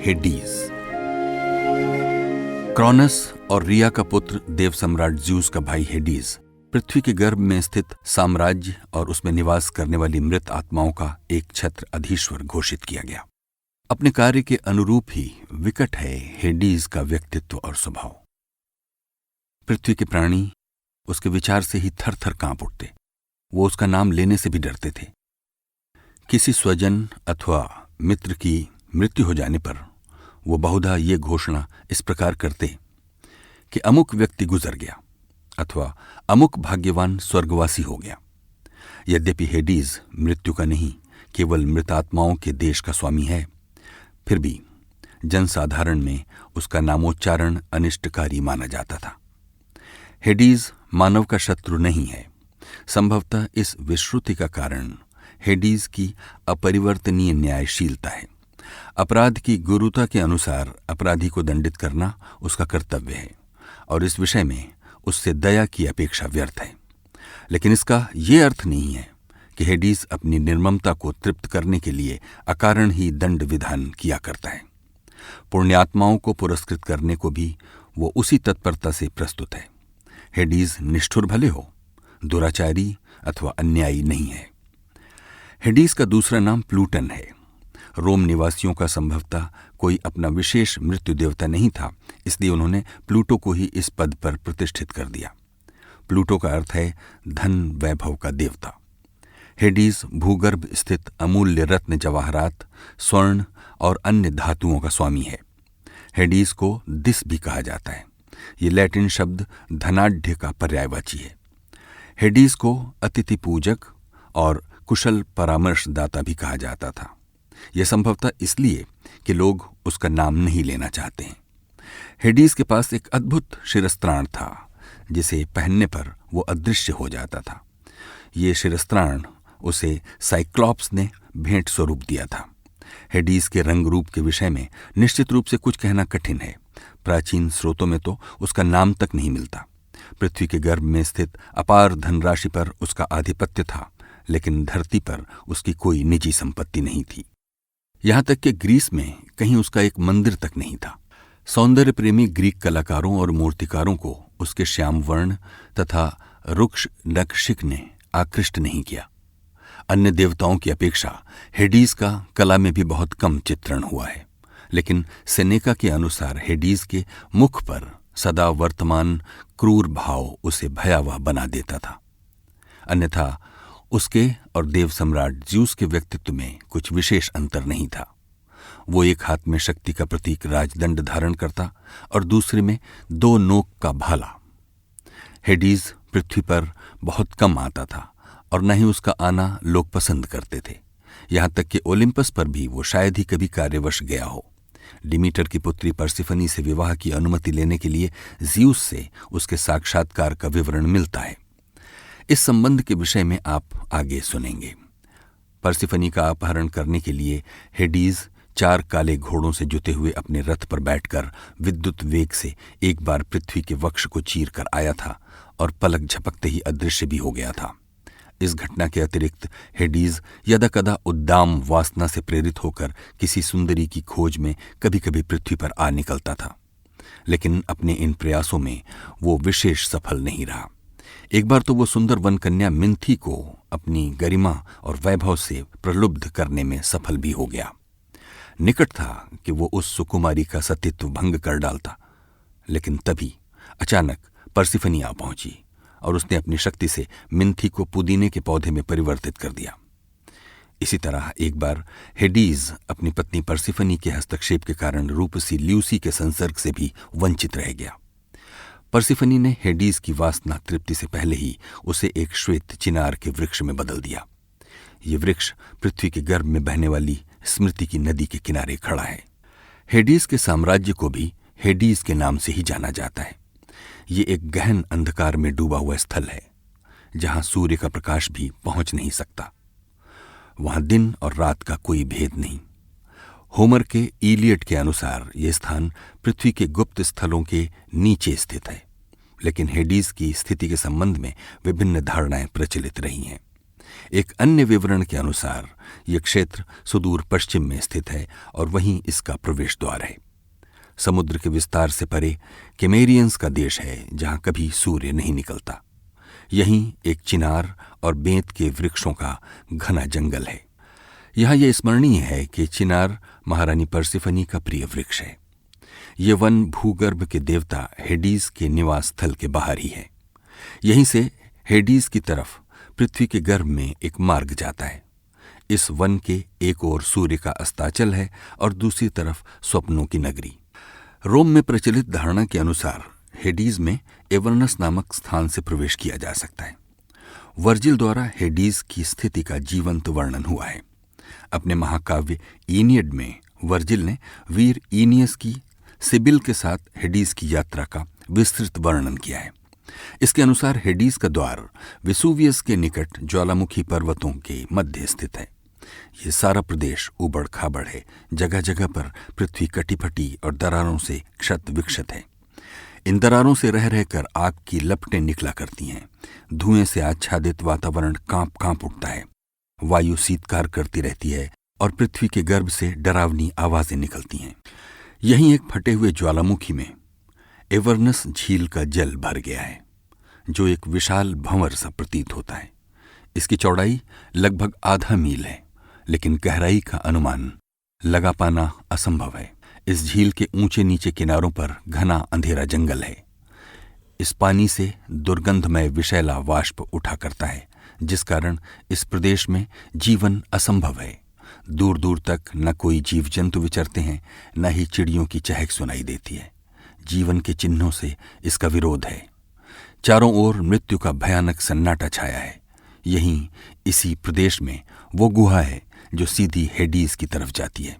Hades. क्रॉनस और रिया का पुत्र देव सम्राट ज्यूस का भाई हेडीज पृथ्वी के गर्भ में स्थित साम्राज्य और उसमें निवास करने वाली मृत आत्माओं का एक छत्र अधीश्वर घोषित किया गया। अपने कार्य के अनुरूप ही विकट है हेडीज का व्यक्तित्व और स्वभाव। पृथ्वी के प्राणी उसके विचार से ही थर थर कांप उठते। वो उसका नाम लेने से भी डरते थे। किसी स्वजन अथवा मित्र की मृत्यु हो जाने पर वो बहुधा ये घोषणा इस प्रकार करते कि अमुक व्यक्ति गुजर गया अथवा अमुक भाग्यवान स्वर्गवासी हो गया। यद्यपि हेडीज मृत्यु का नहीं केवल मृतात्माओं के देश का स्वामी है, फिर भी जनसाधारण में उसका नामोच्चारण अनिष्टकारी माना जाता था। हेडीज मानव का शत्रु नहीं है। संभवतः इस विश्रुति का कारण हेडीज की अपरिवर्तनीय न्यायशीलता है। अपराध की गुरुता के अनुसार अपराधी को दंडित करना उसका कर्तव्य है और इस विषय में उससे दया की अपेक्षा व्यर्थ है। लेकिन इसका ये अर्थ नहीं है कि हेडीज अपनी निर्ममता को तृप्त करने के लिए अकारण ही दंड विधान किया करता है। पुण्यात्माओं को पुरस्कृत करने को भी वो उसी तत्परता से प्रस्तुत है। हेडीज निष्ठुर भले हो, दुराचारी अथवा अन्यायी नहीं है। हेडीज का दूसरा नाम प्लूटन है। रोम निवासियों का संभवतः कोई अपना विशेष मृत्यु देवता नहीं था, इसलिए उन्होंने प्लूटो को ही इस पद पर प्रतिष्ठित कर दिया। प्लूटो का अर्थ है धन वैभव का देवता। हेडीज भूगर्भ स्थित अमूल्य रत्न जवाहरात, स्वर्ण और अन्य धातुओं का स्वामी है। हेडीज को दिस भी कहा जाता है। ये लैटिन शब्द धनाढ्य का पर्यायवाची है। हेडीज को अतिथि पूजक और कुशल परामर्शदाता भी कहा जाता था। यह संभवतः इसलिए कि लोग उसका नाम नहीं लेना चाहते हैं। हेडीज के पास एक अद्भुत शिरस्त्राण था जिसे पहनने पर वो अदृश्य हो जाता था। ये शिरस्त्राण उसे साइक्लॉप्स ने भेंट स्वरूप दिया था। हेडीज के रंग रूप के विषय में निश्चित रूप से कुछ कहना कठिन है। प्राचीन स्रोतों में तो उसका नाम तक नहीं मिलता। पृथ्वी के गर्भ में स्थित अपार धनराशि पर उसका आधिपत्य था, लेकिन धरती पर उसकी कोई निजी संपत्ति नहीं थी। यहां तक कि ग्रीस में कहीं उसका एक मंदिर तक नहीं था। सौंदर्य प्रेमी ग्रीक कलाकारों और मूर्तिकारों को उसके श्याम वर्ण तथा रुक्ष नक्षिक ने आकृष्ट नहीं किया। अन्य देवताओं की अपेक्षा हेडीज का कला में भी बहुत कम चित्रण हुआ है, लेकिन सेनेका के अनुसार हेडीज के मुख पर सदा वर्तमान क्रूर भाव उसे भयावह बना देता था। अन्यथा उसके और देव सम्राट ज्यूस के व्यक्तित्व में कुछ विशेष अंतर नहीं था। वो एक हाथ में शक्ति का प्रतीक राजदंड धारण करता और दूसरे में दो नोक का भाला। हेडीज पृथ्वी पर बहुत कम आता था और न ही उसका आना लोग पसंद करते थे। यहां तक कि ओलिम्पस पर भी वो शायद ही कभी कार्यवश गया हो। डिमीटर की पुत्री पर्सिफनी से विवाह की अनुमति लेने के लिए ज्यूस से उसके साक्षात्कार का विवरण मिलता है। इस संबंध के विषय में आप आगे सुनेंगे। पर्सिफनी का अपहरण करने के लिए हेडीज 4 काले घोड़ों से जुते हुए अपने रथ पर बैठकर विद्युत वेग से एक बार पृथ्वी के वक्ष को चीर कर आया था और पलक झपकते ही अदृश्य भी हो गया था। इस घटना के अतिरिक्त हेडीज यदाकदा उद्दाम वासना से प्रेरित होकर किसी सुंदरी की खोज में कभी कभी पृथ्वी पर आ निकलता था, लेकिन अपने इन प्रयासों में वो विशेष सफल नहीं रहा। एक बार तो वो सुंदर वन कन्या मिंथी को अपनी गरिमा और वैभव से प्रलुब्ध करने में सफल भी हो गया। निकट था कि वो उस सुकुमारी का सतीत्व भंग कर डालता, लेकिन तभी अचानक पर्सिफनी आ पहुंची और उसने अपनी शक्ति से मिंथी को पुदीने के पौधे में परिवर्तित कर दिया। इसी तरह एक बार हेडीज अपनी पत्नी पर्सिफनी के हस्तक्षेप के कारण रूपसी ल्यूसी के संसर्ग से भी वंचित रह गया। पर्सिफनी ने हेडीज की वासना तृप्ति से पहले ही उसे एक श्वेत चिनार के वृक्ष में बदल दिया। ये वृक्ष पृथ्वी के गर्भ में बहने वाली स्मृति की नदी के किनारे खड़ा है। हेडीज के साम्राज्य को भी हेडीज के नाम से ही जाना जाता है। ये एक गहन अंधकार में डूबा हुआ स्थल है, जहां सूर्य का प्रकाश भी पहुंच नहीं सकता। वहां दिन और रात का कोई भेद नहीं। होमर के इलियड के अनुसार यह स्थान पृथ्वी के गुप्त स्थलों के नीचे स्थित है, लेकिन हेडीज की स्थिति के संबंध में विभिन्न धारणाएं प्रचलित रही हैं। एक अन्य विवरण के अनुसार यह क्षेत्र सुदूर पश्चिम में स्थित है और वहीं इसका प्रवेश द्वार है। समुद्र के विस्तार से परे केमेरियंस का देश है, जहां कभी सूर्य नहीं निकलता। यहीं एक चिनार और बेंत के वृक्षों का घना जंगल है। यहाँ यह स्मरणीय है कि चिनार महारानी पर्सिफनी का प्रिय वृक्ष है। ये वन भूगर्भ के देवता हेडीज के निवास स्थल के बाहर ही है। यहीं से हेडीज की तरफ पृथ्वी के गर्भ में एक मार्ग जाता है। इस वन के एक ओर सूर्य का अस्ताचल है और दूसरी तरफ स्वप्नों की नगरी। रोम में प्रचलित धारणा के अनुसार हेडीज में एवर्नस नामक स्थान से प्रवेश किया जा सकता है। वर्जिल द्वारा हेडीज की स्थिति का जीवंत वर्णन हुआ है। अपने महाकाव्य ईनियड में वर्जिल ने वीर ईनियस की सिबिल के साथ हेडीज की यात्रा का विस्तृत वर्णन किया है। इसके अनुसार हेडीज का द्वार वेसुवियस के निकट ज्वालामुखी पर्वतों के मध्य स्थित है। ये सारा प्रदेश उबड़ खाबड़ है। जगह जगह पर पृथ्वी कटी-फटी और दरारों से क्षत विक्षत है। इन दरारों से रह रहकर आग की लपटें निकला करती हैं। धुएं से आच्छादित वातावरण कांप कांप उठता है। वायु शीतकार करती रहती है और पृथ्वी के गर्भ से डरावनी आवाजें निकलती हैं। यहीं एक फटे हुए ज्वालामुखी में एवर्नस झील का जल भर गया है, जो एक विशाल भंवर सा प्रतीत होता है। इसकी चौड़ाई लगभग आधा मील है, लेकिन गहराई का अनुमान लगा पाना असंभव है। इस झील के ऊंचे नीचे किनारों पर घना अंधेरा जंगल है। इस पानी से दुर्गंधमय विषैला वाष्प उठा करता है, जिस कारण इस प्रदेश में जीवन असंभव है। दूर दूर तक न कोई जीव जंतु विचरते हैं, न ही चिड़ियों की चहक सुनाई देती है। जीवन के चिन्हों से इसका विरोध है। चारों ओर मृत्यु का भयानक सन्नाटा छाया है। यहीं इसी प्रदेश में वो गुहा है जो सीधी हेडीज की तरफ जाती है।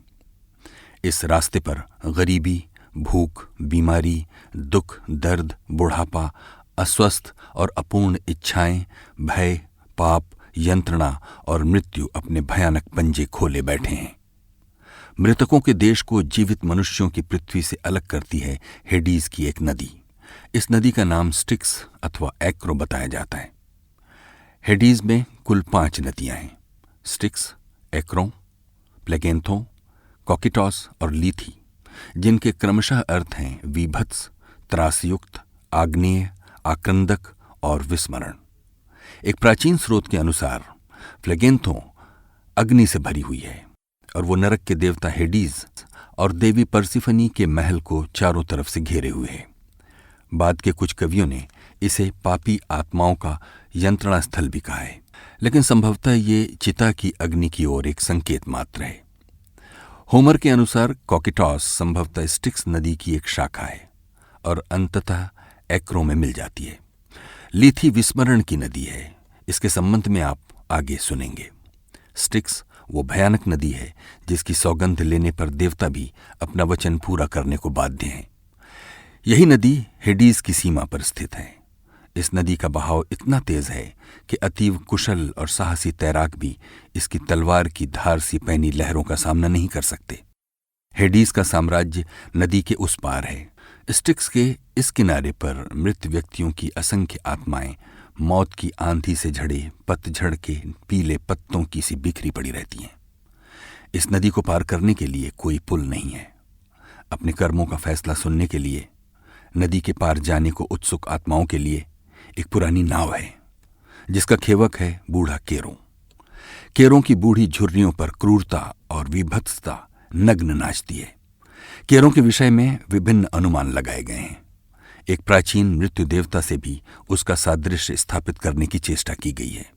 इस रास्ते पर गरीबी, भूख, बीमारी, दुख, दर्द, बुढ़ापा, अस्वस्थ और अपूर्ण इच्छाएं, भय, पाप, यंत्रणा और मृत्यु अपने भयानक पंजे खोले बैठे हैं। मृतकों के देश को जीवित मनुष्यों की पृथ्वी से अलग करती है हेडीज की एक नदी। इस नदी का नाम स्टिक्स अथवा एक्रो बताया जाता है। हेडीज में कुल 5 नदियां हैं: स्टिक्स, एक्रो, प्लेगेंथो, कॉकिटॉस और लीथी, जिनके क्रमशः अर्थ हैं विभत्स, त्रासयुक्त, आग्नेय, आक्रंदक और विस्मरण। एक प्राचीन स्रोत के अनुसार प्लेगेंथो अग्नि से भरी हुई है और वो नरक के देवता हेडीज और देवी पर्सिफनी के महल को चारों तरफ से घेरे हुए है। बाद के कुछ कवियों ने इसे पापी आत्माओं का यंत्रणा स्थल भी कहा है, लेकिन संभवतः ये चिता की अग्नि की ओर एक संकेत मात्र है। होमर के अनुसार कॉकिटॉस संभवतः स्टिक्स नदी की एक शाखा है और अंततः एक्रो में मिल जाती है। लीथी विस्मरण की नदी है। इसके संबंध में आप आगे सुनेंगे। स्टिक्स वो भयानक नदी है जिसकी सौगंध लेने पर देवता भी अपना वचन पूरा करने को बाध्य हैं। यही नदी हेडीज की सीमा पर स्थित है। इस नदी का बहाव इतना तेज है कि अतीव कुशल और साहसी तैराक भी इसकी तलवार की धार सी पैनी लहरों का सामना नहीं कर सकते। हेडीज का साम्राज्य नदी के उस पार है। स्टिक्स के इस किनारे पर मृत व्यक्तियों की असंख्य आत्माएं मौत की आंधी से झड़े पतझड़ के पीले पत्तों की सी बिखरी पड़ी रहती हैं। इस नदी को पार करने के लिए कोई पुल नहीं है। अपने कर्मों का फैसला सुनने के लिए नदी के पार जाने को उत्सुक आत्माओं के लिए एक पुरानी नाव है, जिसका खेवक है बूढ़ा केरों। केरों की बूढ़ी झुर्रियों पर क्रूरता और विभत्सता नग्न नाचती है। केरों के विषय में विभिन्न अनुमान लगाए गए हैं। एक प्राचीन मृत्यु देवता से भी उसका सादृश्य स्थापित करने की चेष्टा की गई है।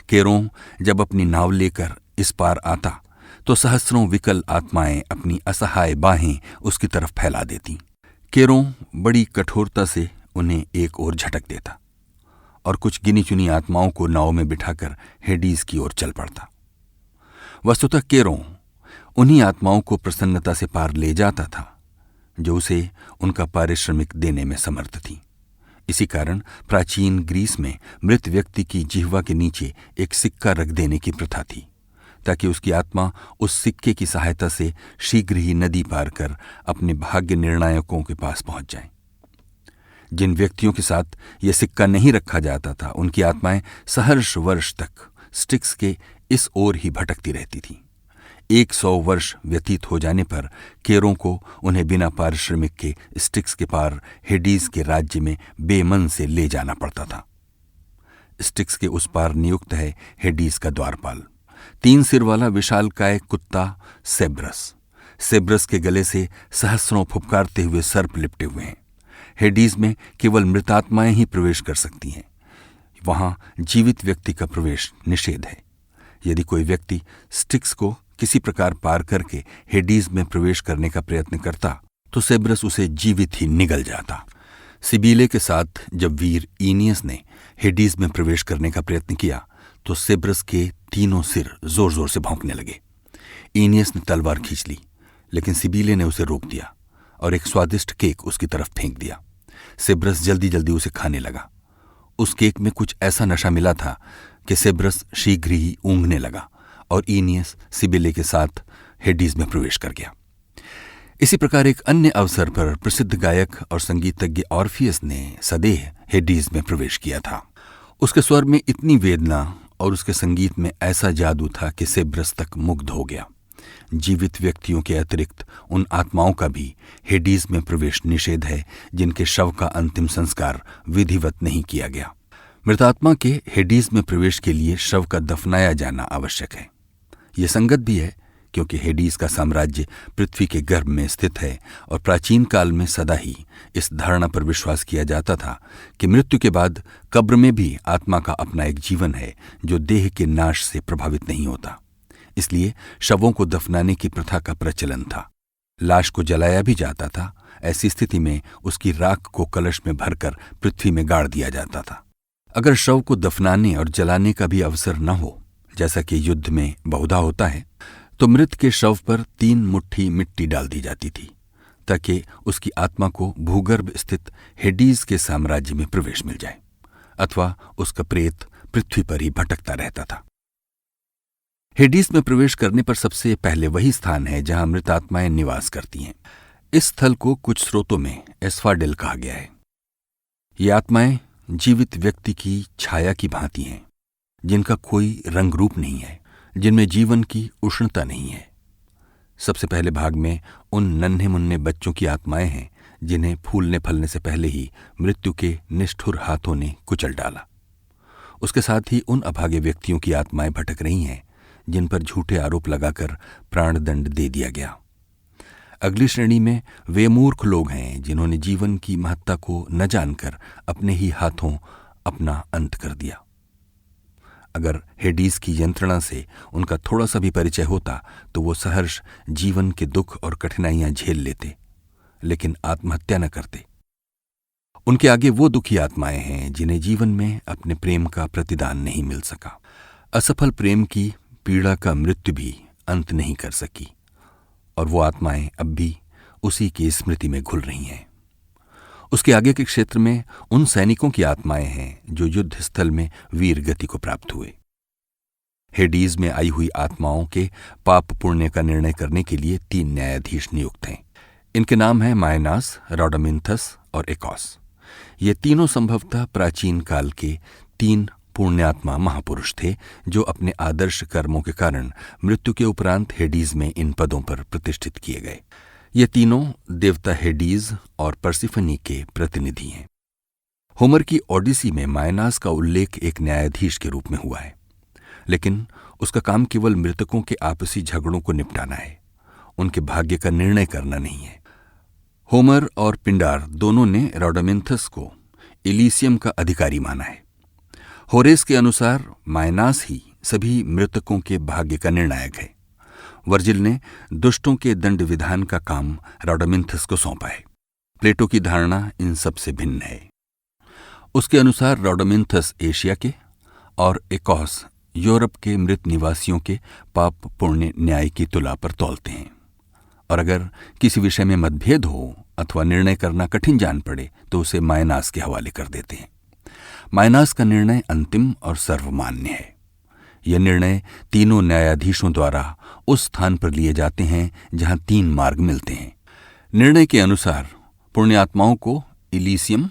केरों जब अपनी नाव लेकर इस पार आता तो सहस्रों विकल आत्माएं अपनी असहाय बाहें उसकी तरफ फैला देती। केरों बड़ी कठोरता से उन्हें एक ओर झटक देता और कुछ गिनी चुनी आत्माओं को नाव में बिठाकर हेडीज की ओर चल पड़ता। वस्तुतः केरों उन्हीं आत्माओं को प्रसन्नता से पार ले जाता था जो उसे उनका पारिश्रमिक देने में समर्थ थी। इसी कारण प्राचीन ग्रीस में मृत व्यक्ति की जिह्वा के नीचे एक सिक्का रख देने की प्रथा थी, ताकि उसकी आत्मा उस सिक्के की सहायता से शीघ्र ही नदी पार कर अपने भाग्य निर्णायकों के पास पहुंच जाए। जिन व्यक्तियों के साथ यह सिक्का नहीं रखा जाता था, उनकी आत्माएं सहर्ष वर्ष तक स्टिक्स के इस ओर ही भटकती रहती थीं। 100 वर्ष व्यतीत हो जाने पर केरों को उन्हें बिना पारिश्रमिक के स्टिक्स के पार हेडीज के राज्य में बेमन से ले जाना पड़ता था। स्टिक्स के उस पार नियुक्त है हेडीज का द्वारपाल, 3 सिर वाला विशालकाय कुत्ता सेब्रस। सेब्रस के गले से सहस्रों फुफकारते हुए सर्प लिपटे हुए हैं। हेडीज में केवल मृतात्माएं ही प्रवेश कर सकती हैं। वहां जीवित व्यक्ति का प्रवेश निषेध है। यदि कोई व्यक्ति स्टिक्स को किसी प्रकार पार करके हेडीज में प्रवेश करने का प्रयत्न करता तो सेब्रस उसे जीवित ही निगल जाता। सिबीले के साथ जब वीर इनियस ने हेडीज में प्रवेश करने का प्रयत्न किया तो सेब्रस के 3 सिर जोर जोर से भौंकने लगे। इनियस ने तलवार खींच ली, लेकिन सिबीले ने उसे रोक दिया और एक स्वादिष्ट केक उसकी तरफ फेंक दिया। सेब्रस जल्दी जल्दी उसे खाने लगा। उस केक में कुछ ऐसा नशा मिला था कि सेब्रस शीघ्र ही ऊँघने लगा और इनियस सिबिले के साथ हेडीज में प्रवेश कर गया। इसी प्रकार एक अन्य अवसर पर प्रसिद्ध गायक और संगीतज्ञ ऑर्फियस ने सदेह हेडीज में प्रवेश किया था। उसके स्वर में इतनी वेदना और उसके संगीत में ऐसा जादू था कि सेब्रस तक मुग्ध हो गया। जीवित व्यक्तियों के अतिरिक्त उन आत्माओं का भी हेडीज में प्रवेश निषेध है जिनके शव का अंतिम संस्कार विधिवत नहीं किया गया। मृतात्मा के हेडीज में प्रवेश के लिए शव का दफनाया जाना आवश्यक है। यह संगत भी है क्योंकि हेडीज का साम्राज्य पृथ्वी के गर्भ में स्थित है और प्राचीन काल में सदा ही इस धारणा पर विश्वास किया जाता था कि मृत्यु के बाद कब्र में भी आत्मा का अपना एक जीवन है जो देह के नाश से प्रभावित नहीं होता। इसलिए शवों को दफनाने की प्रथा का प्रचलन था। लाश को जलाया भी जाता था। ऐसी स्थिति में उसकी राख को कलश में भरकर पृथ्वी में गाड़ दिया जाता था। अगर शव को दफनाने और जलाने का भी अवसर न हो, जैसा कि युद्ध में बहुधा होता है, तो मृत के शव पर 3 मुट्ठी मिट्टी डाल दी जाती थी ताकि उसकी आत्मा को भूगर्भ स्थित हेडीज के साम्राज्य में प्रवेश मिल जाए, अथवा उसका प्रेत पृथ्वी पर ही भटकता रहता था। हेडीज में प्रवेश करने पर सबसे पहले वही स्थान है जहां मृत आत्माएं निवास करती हैं। इस स्थल को कुछ स्रोतों में एस्फाडेल कहा गया है। ये आत्माएं जीवित व्यक्ति की छाया की भांति हैं, जिनका कोई रंग रूप नहीं है, जिनमें जीवन की उष्णता नहीं है। सबसे पहले भाग में उन नन्हे मुन्ने बच्चों की आत्माएं हैं जिन्हें फूलने फलने से पहले ही मृत्यु के निष्ठुर हाथों ने कुचल डाला। उसके साथ ही उन अभागे व्यक्तियों की आत्माएं भटक रही हैं जिन पर झूठे आरोप लगाकर प्राणदंड दे दिया गया। अगली श्रेणी में वे मूर्ख लोग हैं जिन्होंने जीवन की महत्ता को न जानकर अपने ही हाथों अपना अंत कर दिया। अगर हेडीज की यंत्रणा से उनका थोड़ा सा भी परिचय होता तो वो सहर्ष जीवन के दुख और कठिनाइयां झेल लेते, लेकिन आत्महत्या न करते। उनके आगे वो दुखी आत्माएं हैं जिन्हें जीवन में अपने प्रेम का प्रतिदान नहीं मिल सका। असफल प्रेम की पीड़ा का मृत्यु भी अंत नहीं कर सकी और वो आत्माएं अब भी उसी की स्मृति में घुल रही हैं। उसके आगे के क्षेत्र में उन सैनिकों की आत्माएं हैं जो युद्ध स्थल में वीर गति को प्राप्त हुए। हेडीज में आई हुई आत्माओं के पाप पुण्य का निर्णय करने के लिए 3 न्यायाधीश नियुक्त हैं। इनके नाम हैं मायनास, रॉडोमिन्थस और एकॉस। ये तीनों संभवतः प्राचीन काल के 3 पुण्यात्मा महापुरुष थे जो अपने आदर्श कर्मों के कारण मृत्यु के उपरांत हेडीज में इन पदों पर प्रतिष्ठित किए गए। ये तीनों देवता हेडीज और पर्सिफनी के प्रतिनिधि हैं। होमर की ओडिसी में मायनास का उल्लेख एक न्यायाधीश के रूप में हुआ है, लेकिन उसका काम केवल मृतकों के आपसी झगड़ों को निपटाना है, उनके भाग्य का निर्णय करना नहीं है। होमर और पिंडार दोनों ने रॉडोमिन्थस को इलीसियम का अधिकारी माना है। होरेस के अनुसार मायनास ही सभी मृतकों के भाग्य का निर्णायक है। वर्जिल ने दुष्टों के दंड विधान का काम रॉडोमिन्थस को सौंपा है। प्लेटो की धारणा इन सब से भिन्न है। उसके अनुसार रॉडोमिन्थस एशिया के और एकॉस यूरोप के मृत निवासियों के पाप पुण्य न्याय की तुला पर तौलते हैं, और अगर किसी विषय में मतभेद हो अथवा निर्णय करना कठिन जान पड़े तो उसे मायनास के हवाले कर देते हैं। मायनास का निर्णय अंतिम और सर्वमान्य है। यह निर्णय तीनों न्यायाधीशों द्वारा उस स्थान पर लिए जाते हैं जहां 3 मार्ग मिलते हैं। निर्णय के अनुसार पुण्यात्माओं को इलीसियम,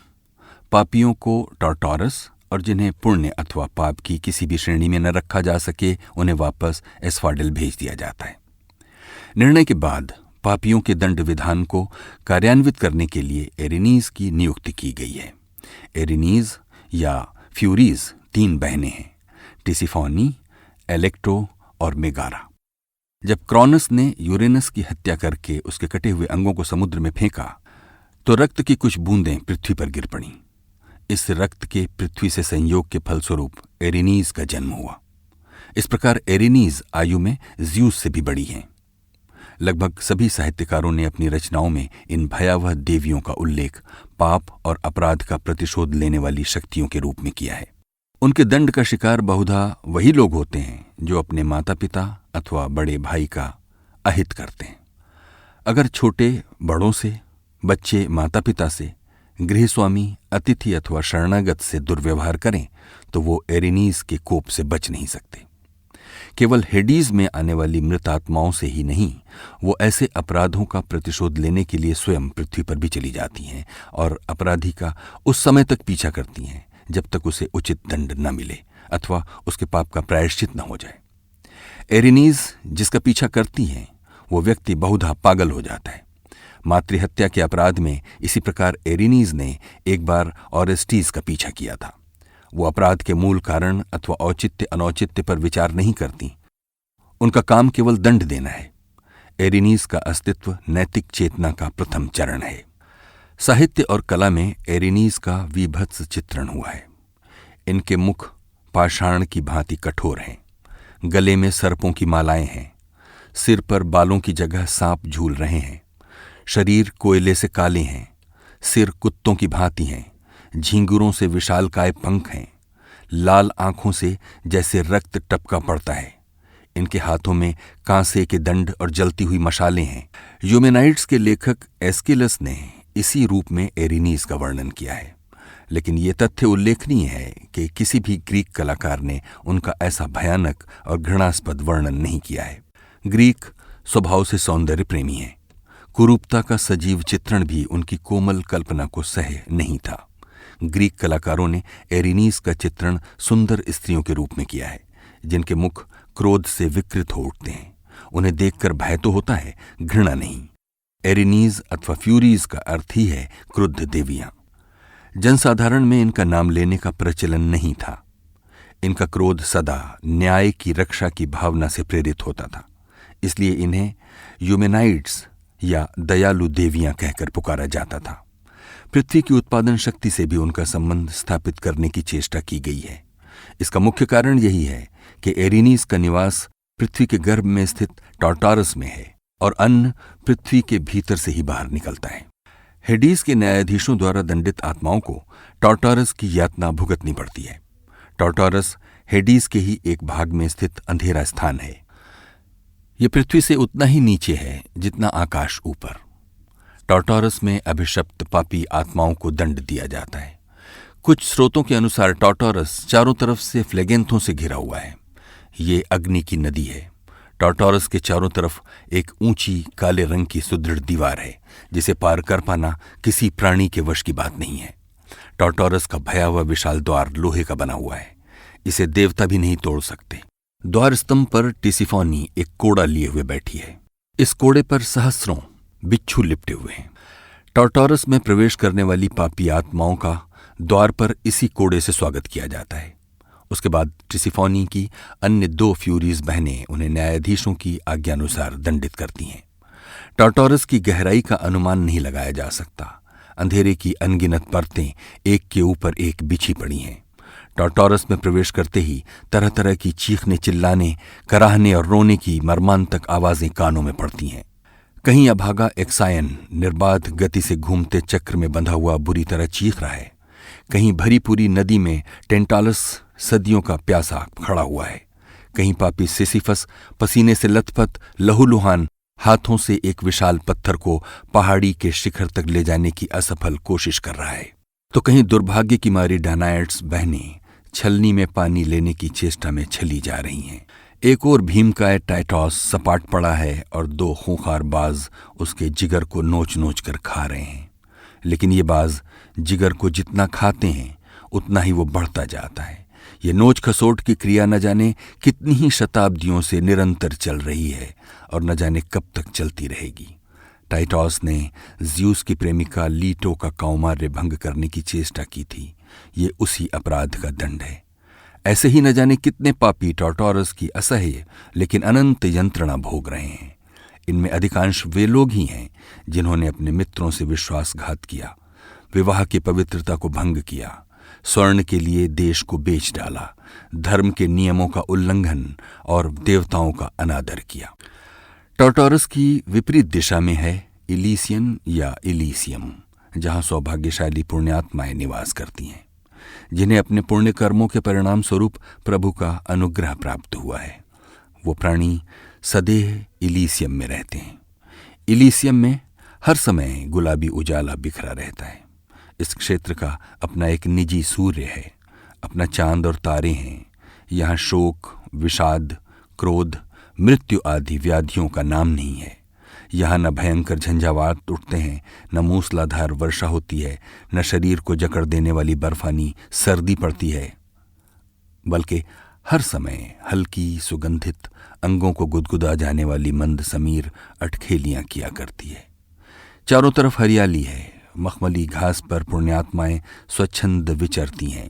पापियों को टॉर्टोरस और जिन्हें पुण्य अथवा पाप की किसी भी श्रेणी में न रखा जा सके उन्हें वापस एस्फाडिल भेज दिया जाता है। निर्णय के बाद पापियों के दंड विधान को कार्यान्वित करने के लिए एरेनीज की नियुक्ति की गई है। एरेनीज या फ्यूरीज 3 बहनें हैं, टिसिफोनी, इलेक्ट्रो और मेगारा। जब क्रॉनस ने यूरेनस की हत्या करके उसके कटे हुए अंगों को समुद्र में फेंका तो रक्त की कुछ बूंदें पृथ्वी पर गिर पड़ीं। इस रक्त के पृथ्वी से संयोग के फलस्वरूप एरेनीज का जन्म हुआ। इस प्रकार एरेनीज आयु में ज्यूस से भी बड़ी हैं। लगभग सभी साहित्यकारों ने अपनी रचनाओं में इन भयावह देवियों का उल्लेख पाप और अपराध का प्रतिशोध लेने वाली शक्तियों के रूप में किया है। उनके दंड का शिकार बहुधा वही लोग होते हैं जो अपने माता पिता अथवा बड़े भाई का अहित करते हैं। अगर छोटे बड़ों से, बच्चे माता पिता से, गृहस्वामी अतिथि अथवा शरणागत से दुर्व्यवहार करें तो वो एरेनीज के कोप से बच नहीं सकते। केवल हेडीज में आने वाली मृत आत्माओं से ही नहीं, वो ऐसे अपराधों का प्रतिशोध लेने के लिए स्वयं पृथ्वी पर भी चली जाती हैं और अपराधी का उस समय तक पीछा करती हैं जब तक उसे उचित दंड न मिले अथवा उसके पाप का प्रायश्चित न हो जाए। एरेनीज जिसका पीछा करती हैं वो व्यक्ति बहुधा पागल हो जाता है। मातृहत्या के अपराध में इसी प्रकार एरेनीज ने एक बार ओरेस्टीज का पीछा किया था। वो अपराध के मूल कारण अथवा औचित्य अनौचित्य पर विचार नहीं करती, उनका काम केवल दंड देना है। एरेनीज का अस्तित्व नैतिक चेतना का प्रथम चरण है। साहित्य और कला में एरेनीज का विभत्स चित्रण हुआ है। इनके मुख पाषाण की भांति कठोर हैं, गले में सर्पों की मालाएं हैं, सिर पर बालों की जगह सांप झूल रहे हैं, शरीर कोयले से काले हैं, सिर कुत्तों की भांति हैं, झींगुरों से विशालकाय पंख हैं, लाल आंखों से जैसे रक्त टपका पड़ता है। इनके हाथों में कांसे के दंड और जलती हुई मशालें हैं। यूमेनाइड्स के लेखक एस्किलस ने इसी रूप में एरेनीज का वर्णन किया है, लेकिन ये तथ्य उल्लेखनीय है कि किसी भी ग्रीक कलाकार ने उनका ऐसा भयानक और घृणास्पद वर्णन नहीं किया है। ग्रीक स्वभाव से सौंदर्य प्रेमी हैं। कुरूपता का सजीव चित्रण भी उनकी कोमल कल्पना को सह नहीं था। ग्रीक कलाकारों ने एरेनीज का चित्रण सुंदर स्त्रियों के रूप में किया है, जिनके मुख क्रोध से विकृत हो उठते हैं। उन्हें देखकर भय तो होता है, घृणा नहीं। एरेनीज अथवा फ्यूरीज का अर्थ ही है क्रुद्ध देवियां। जनसाधारण में इनका नाम लेने का प्रचलन नहीं था। इनका क्रोध सदा न्याय की रक्षा की भावना से प्रेरित होता था, इसलिए इन्हें यूमेनाइड्स या दयालु देवियां कहकर पुकारा जाता था। पृथ्वी की उत्पादन शक्ति से भी उनका संबंध स्थापित करने की चेष्टा की गई है। इसका मुख्य कारण यही है कि एरेनीज का निवास पृथ्वी के गर्भ में स्थित टार्टारस में है और अन्न पृथ्वी के भीतर से ही बाहर निकलता है। हेडीज के न्यायाधीशों द्वारा दंडित आत्माओं को टार्टारस की यातना भुगतनी पड़ती है। टार्टारस हेडीज के ही एक भाग में स्थित अंधेरा स्थान है। यह पृथ्वी से उतना ही नीचे है जितना आकाश ऊपर। टार्टारस में अभिशप्त पापी आत्माओं को दंड दिया जाता है। कुछ स्रोतों के अनुसार टार्टारस चारों तरफ से फ्लेगेंथों से घिरा हुआ है। ये अग्नि की नदी है। टार्टारस के चारों तरफ एक ऊंची काले रंग की सुदृढ़ दीवार है, जिसे पार कर पाना किसी प्राणी के वश की बात नहीं है। टार्टारस का भयावह विशाल द्वार लोहे का बना हुआ है। इसे देवता भी नहीं तोड़ सकते। द्वार स्तंभ पर टिसिफोनी एक कोड़ा लिए हुए बैठी है। इस कोड़े पर सहस्रों बिच्छू लिपटे हुए हैं। टार्टारस में प्रवेश करने वाली पापी आत्माओं का द्वार पर इसी कोड़े से स्वागत किया जाता है। उसके बाद टिसिफोनी की अन्य 2 फ्यूरीज बहनें उन्हें न्यायाधीशों की आज्ञानुसार दंडित करती हैं। टार्टारस की गहराई का अनुमान नहीं लगाया जा सकता। अंधेरे की अनगिनत परतें एक के ऊपर एक बिछी पड़ी हैं। टार्टारस में प्रवेश करते ही तरह तरह की चीखने, चिल्लाने, कराहने और रोने की मर्मांतक आवाजें कानों में पड़ती हैं। कहीं अभागा एक्सायन निर्बाध गति से घूमते चक्र में बंधा हुआ बुरी तरह चीख रहा है। कहीं भरी पूरी नदी में टेंटालस सदियों का प्यासा खड़ा हुआ है। कहीं पापी सिसिफस पसीने से लथपथ लहूलुहान हाथों से एक विशाल पत्थर को पहाड़ी के शिखर तक ले जाने की असफल कोशिश कर रहा है। तो कहीं दुर्भाग्य की मारी डानाइट्स बहनें छलनी में पानी लेने की चेष्टा में छली जा रही हैं। एक और भीमकाय टाइटॉस सपाट पड़ा है और 2 खूंखार बाज उसके जिगर को नोच नोच कर खा रहे हैं। लेकिन ये बाज जिगर को जितना खाते हैं उतना ही वो बढ़ता जाता है। ये नोच खसोट की क्रिया न जाने कितनी ही शताब्दियों से निरंतर चल रही है और न जाने कब तक चलती रहेगी। टाइटॉस ने ज्यूस की प्रेमिका लीटो का कौमार्य भंग करने की चेष्टा की थी। ये उसी अपराध का दंड है। ऐसे ही न जाने कितने पापी टार्टोरस की असह्य लेकिन अनंत यंत्रणा भोग रहे हैं। इनमें अधिकांश वे लोग ही हैं जिन्होंने अपने मित्रों से विश्वासघात किया, विवाह की पवित्रता को भंग किया, स्वर्ण के लिए देश को बेच डाला, धर्म के नियमों का उल्लंघन और देवताओं का अनादर किया। टार्टोरस की विपरीत दिशा में है इलीसियन या इलीसियम, जहां सौभाग्यशाली पुण्यात्माएं निवास करती हैं, जिन्हें अपने पुण्य कर्मों के परिणाम स्वरूप प्रभु का अनुग्रह प्राप्त हुआ है। वो प्राणी सदैव इलीसियम में रहते हैं। इलीसियम में हर समय गुलाबी उजाला बिखरा रहता है। इस क्षेत्र का अपना एक निजी सूर्य है, अपना चांद और तारे हैं। यहाँ शोक, विषाद, क्रोध, मृत्यु आदि व्याधियों का नाम नहीं है। यहाँ न भयंकर झंझावात उठते हैं, न मूसलाधार वर्षा होती है, न शरीर को जकड़ देने वाली बर्फानी सर्दी पड़ती है, बल्कि हर समय हल्की सुगंधित अंगों को गुदगुदा जाने वाली मंद समीर अटखेलियां किया करती है। चारों तरफ हरियाली है। मखमली घास पर पुण्यात्माएं स्वच्छंद विचरती हैं।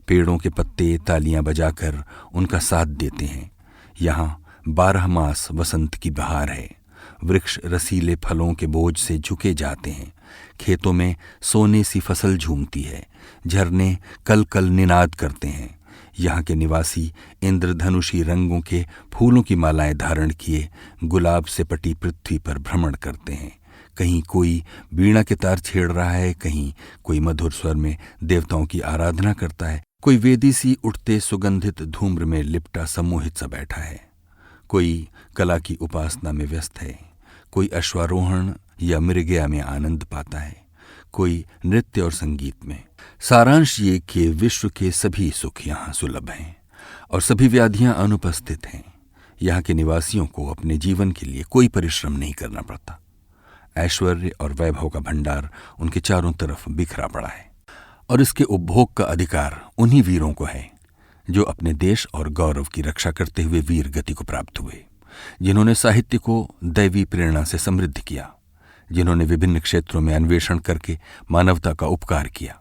पेड़ों के पत्ते तालियां बजाकर उनका साथ देते हैं। यहाँ 12 मास वसंत की बहार है। वृक्ष रसीले फलों के बोझ से झुके जाते हैं। खेतों में सोने सी फसल झूमती है। झरने कल कल निनाद करते हैं। यहाँ के निवासी इंद्रधनुषी रंगों के फूलों की मालाएं धारण किए गुलाब से पटी पृथ्वी पर भ्रमण करते हैं। कहीं कोई वीणा के तार छेड़ रहा है, कहीं कोई मधुर स्वर में देवताओं की आराधना करता है, कोई वेदी सी उठते सुगंधित धूम्र में लिपटा सम्मोहित सा बैठा है, कोई कला की उपासना में व्यस्त है, कोई अश्वारोहण या मृगया में आनंद पाता है, कोई नृत्य और संगीत में। सारांश ये कि विश्व के सभी सुख यहाँ सुलभ हैं और सभी व्याधियां अनुपस्थित हैं। यहाँ के निवासियों को अपने जीवन के लिए कोई परिश्रम नहीं करना पड़ता। ऐश्वर्य और वैभव का भंडार उनके चारों तरफ बिखरा पड़ा है और इसके उपभोग का अधिकार उन्हीं वीरों को है जो अपने देश और गौरव की रक्षा करते हुए वीर गति को प्राप्त हुए, जिन्होंने साहित्य को दैवी प्रेरणा से समृद्ध किया, जिन्होंने विभिन्न क्षेत्रों में अन्वेषण करके मानवता का उपकार किया।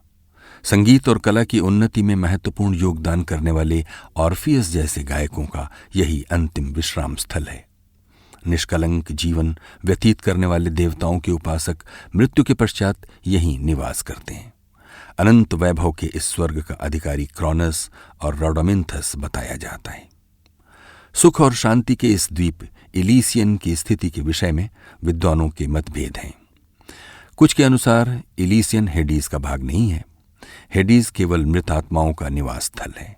संगीत और कला की उन्नति में महत्वपूर्ण योगदान करने वाले ऑर्फियस जैसे गायकों का यही अंतिम विश्राम स्थल है। निष्कलंक जीवन व्यतीत करने वाले देवताओं के उपासक मृत्यु के पश्चात यहीं निवास करते हैं। अनंत वैभव के इस स्वर्ग का अधिकारी क्रॉनस और रोडोमिंथस बताया जाता है। सुख और शांति के इस द्वीप इलीसियन की स्थिति के विषय में विद्वानों के मतभेद हैं। कुछ के अनुसार इलीसियन हेडीज का भाग नहीं है। हेडीज केवल मृत आत्माओं का निवास स्थल है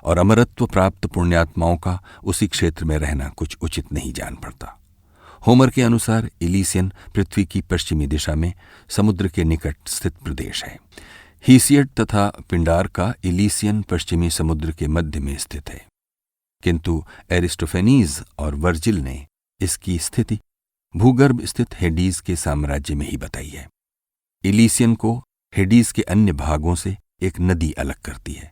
और अमरत्व प्राप्त पुण्यात्माओं का उसी क्षेत्र में रहना कुछ उचित नहीं जान पड़ता। होमर के अनुसार इलीसियन पृथ्वी की पश्चिमी दिशा में समुद्र के निकट स्थित प्रदेश है। हीसियड तथा पिंडार का इलीसियन पश्चिमी समुद्र के मध्य में स्थित है, किंतु एरिस्टोफेनीज और वर्जिल ने इसकी स्थिति भूगर्भ स्थित हेडीज के साम्राज्य में ही बताई है। इलीसियन को हेडीज के अन्य भागों से एक नदी अलग करती है।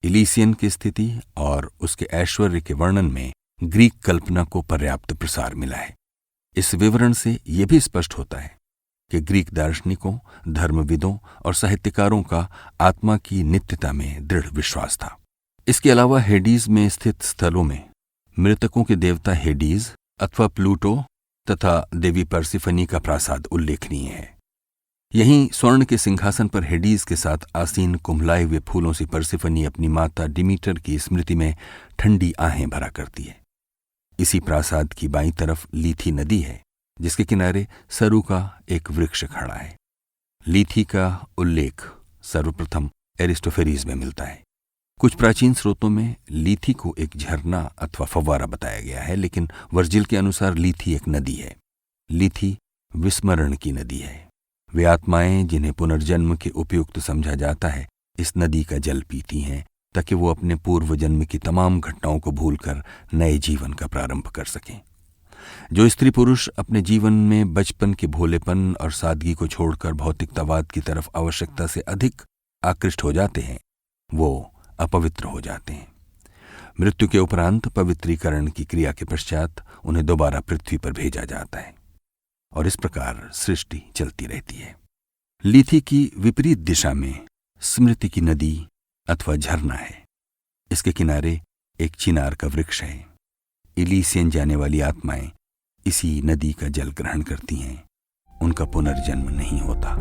इलीसियन की स्थिति और उसके ऐश्वर्य के वर्णन में ग्रीक कल्पना को पर्याप्त प्रसार मिला है। इस विवरण से यह भी स्पष्ट होता है कि ग्रीक दार्शनिकों, धर्मविदों और साहित्यकारों का आत्मा की नित्यता में दृढ़ विश्वास था। इसके अलावा हेडीज में स्थित स्थलों में मृतकों के देवता हेडीज अथवा प्लूटो तथा देवी पर्सिफनी का प्रासाद उल्लेखनीय है। यहीं स्वर्ण के सिंहासन पर हेडीज के साथ आसीन कुम्भलाए हुए फूलों से पर्सिफनी अपनी माता डिमीटर की स्मृति में ठंडी आहें भरा करती है। इसी प्रासाद की बाईं तरफ लीथी नदी है, जिसके किनारे सरु का एक वृक्ष खड़ा है। लीथी का उल्लेख सर्वप्रथम एरिस्टोफेनीज में मिलता है। कुछ प्राचीन स्रोतों में लीथी को एक झरना अथवा फव्वारा बताया गया है, लेकिन वर्जिल के अनुसार लीथी एक नदी है। लीथी विस्मरण की नदी है। वे आत्माएं जिन्हें पुनर्जन्म के उपयुक्त समझा जाता है इस नदी का जल पीती हैं ताकि वो अपने पूर्व जन्म की तमाम घटनाओं को भूलकर नए जीवन का प्रारंभ कर सकें। जो स्त्री पुरुष अपने जीवन में बचपन के भोलेपन और सादगी को छोड़कर भौतिकतावाद की तरफ आवश्यकता से अधिक आकृष्ट हो जाते हैं, वो अपवित्र हो जाते हैं। मृत्यु के उपरांत पवित्रीकरण की क्रिया के पश्चात उन्हें दोबारा पृथ्वी पर भेजा जाता है और इस प्रकार सृष्टि चलती रहती है। लीथी की विपरीत दिशा में स्मृति की नदी अथवा झरना है। इसके किनारे एक चिनार का वृक्ष है। इलीसियन जाने वाली आत्माएं इसी नदी का जल ग्रहण करती हैं। उनका पुनर्जन्म नहीं होता।